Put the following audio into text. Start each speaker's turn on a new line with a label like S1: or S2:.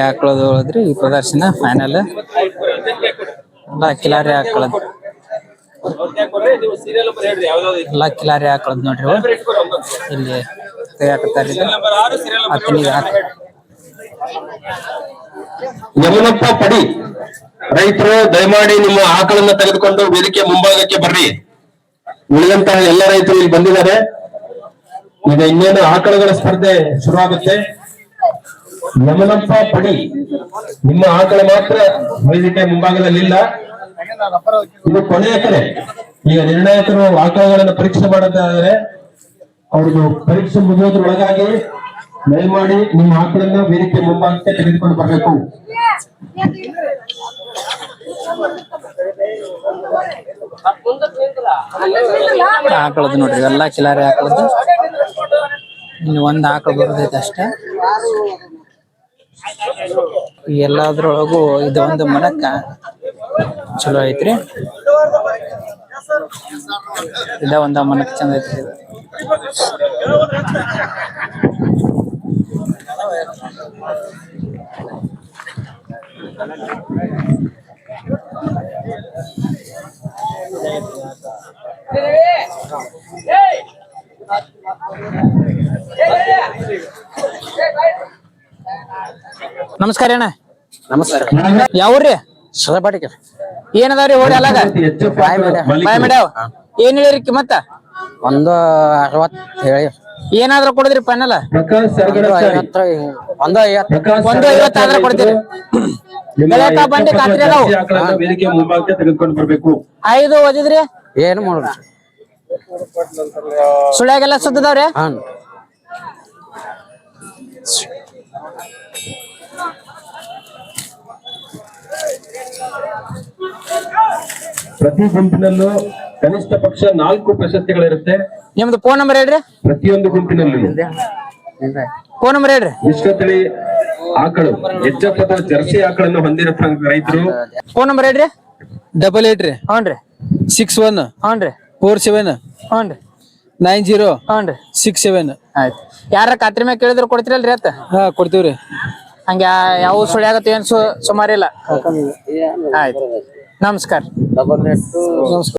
S1: ಆಕಳದ ಹೋದ್ರಿ ಈ ಪ್ರದರ್ಶನ ಫೈನಲ್ ಎಲ್ಲ ಕಿಲಾರಿ ಆಕಳದ ಎಲ್ಲ ಕಿಲಾರಿ ಆಕಳದ್ ನೋಡ್ರಿ ಇಲ್ಲಿ ತೆಗಿಯಾಕತ್ತಾರ ಹತ್ತನಿಗೆ
S2: ಯಮನಪ್ಪ ಪಡಿ ರೈತರು ದಯಮಾಡಿ ನಿಮ್ಮ ಆಕಳನ್ನ ತೆಗೆದುಕೊಂಡು ವೇದಿಕೆ ಮುಂಭಾಗಕ್ಕೆ ಬರ್ರಿ. ಉಳಿದಂತಹ ಎಲ್ಲ ರೈತರು ಇಲ್ಲಿ ಬಂದಿದ್ದಾರೆ. ಈಗ ಇನ್ನೇನು ಆಕಳಗಳ ಸ್ಪರ್ಧೆ ಶುರುವಾಗುತ್ತೆ. ಯಮನಪ್ಪ ಪಡಿ ನಿಮ್ಮ ಆಕಳ ಮಾತ್ರ ವೇದಿಕೆ ಮುಂಭಾಗದಲ್ಲಿಲ್ಲ. ಇದು ಕೊನೆಯ ಕರೆ. ಈಗ ನಿರ್ಣಾಯಕರು ಆಕಳಗಳನ್ನು ಪರೀಕ್ಷೆ ಮಾಡುತ್ತಿದ್ದಾರೆ. ಅವ್ರದ್ದು ಪರೀಕ್ಷೆ ಮುಗಿಯೋದ್ರೊಳಗಾಗಿ ದಯಮಾಡಿ ನಿಮ್ಮ ಆಕಳನ್ನ ವೇದಿಕೆ ಮುಂಭಾಗಕ್ಕೆ ತೆಗೆದುಕೊಂಡು ಬರಬೇಕು.
S1: ಆಕಳದ್ ನೋಡ್ರಿ ಎಲ್ಲಾ ಕಿಲಾರಿ ಆಕಳದ್ದು. ಇನ್ನು ಒಂದ್ ಆಕಳ ಬರೋದೈತೆ ಅಷ್ಟೇ. ಎಲ್ಲಾದ್ರೊಳಗು ಇದು ಒಂದು ಮನಕ್ಕ ಚಲೋ ಐತ್ರಿ. ಇದ ಒಂದ ಮನಕ್ ಚಂದ ಐತ್ರಿ. ನಮಸ್ಕಾರ ಅಣ್ಣ.
S3: ನಮಸ್ಕಾರ.
S1: ಯಾವ್ರಿ?
S3: ಸದಪಾಟಿಕೆ
S1: ಏನದಾವ್ರಿ ಹೋರಿ ಅಲ್ಲಾಗ ಬಾಯ್ ಮಾಡ್ಯಾವ. ಏನ್ ಹೇಳಿರಿ ಕಿಮ್ಮತ್ತ?
S3: 160 ಹೇಳಿ.
S1: ಏನಾದ್ರೂ ಕೊಡಿದ್ರಿ ಫೈನಲ್?
S2: 150
S1: ಆದ್ರೆ ಕೊಡ್ತೀರಿ. ಬಂಡಿ ಖಾತ್ರಿ ಅದಾವು.
S2: ವೇದಿಕೆ ಮುಂಭಾಗಕ್ಕೆ ತೆಗೆದುಕೊಂಡು ಬರ್ಬೇಕು.
S1: 5 ಓದಿದ್ರಿ
S3: ಏನು ಮಾಡೋದು?
S1: ಸುಳ್ಯಾಗೆಲ್ಲ ಸುದ್ದದವ್ರಿ.
S2: ಪ್ರತಿ ಗುಂಪಿನಲ್ಲೂ ಕನಿಷ್ಠ ಪಕ್ಷ 4 ಪ್ರಶಸ್ತಿಗಳಿರುತ್ತೆ.
S1: ನಿಮ್ದು ಫೋನ್ ನಂಬರ್ ಹೇಳ್ರಿ.
S2: ಪ್ರತಿಯೊಂದು ಗುಂಪಿನಲ್ಲೂ
S1: ಫೋನ್ ನಂಬರ್ ಹೇಳ್ರಿ.
S2: ಮಿಶ್ರತಳಿ ಆಕಳು ಹೆಚ್ಚಪ್ಪದ ಜರ್ಸಿ ಆಕಳನ್ನು ಹೊಂದಿರೋ ರೈತರು
S1: ಫೋನ್ ನಂಬರ್ ಹೇಳ್ರಿ.
S4: 88 ರೀ.
S1: ಹ್ಞೂನ್ರಿ.
S4: 61
S1: ಹ್ಞೂನ್ರಿ.
S4: 47
S1: ಹ್ಞೂನ್ರಿ.
S4: 90
S1: ಹ್ಞೂನ್ರಿ.
S4: 67.
S1: ಆಯ್ತು. ಯಾರ ಖಾತ್ರಿ ಮ್ಯಾಗ ಕೇಳಿದ್ರು ಕೊಡ್ತೀರಲ್ರಿ ಅತ್ತ?
S4: ಹಾ ಕೊಡ್ತೀವ್ರಿ.
S1: ಹಂಗ ಯಾವ ಸುಳ್ಯಾಗತ್ತ ಏನ್ ಸುಮಾರಿಲ್ಲ. ಆಯ್ತು ನಮಸ್ಕಾರ.
S4: ನಮಸ್ಕಾರ.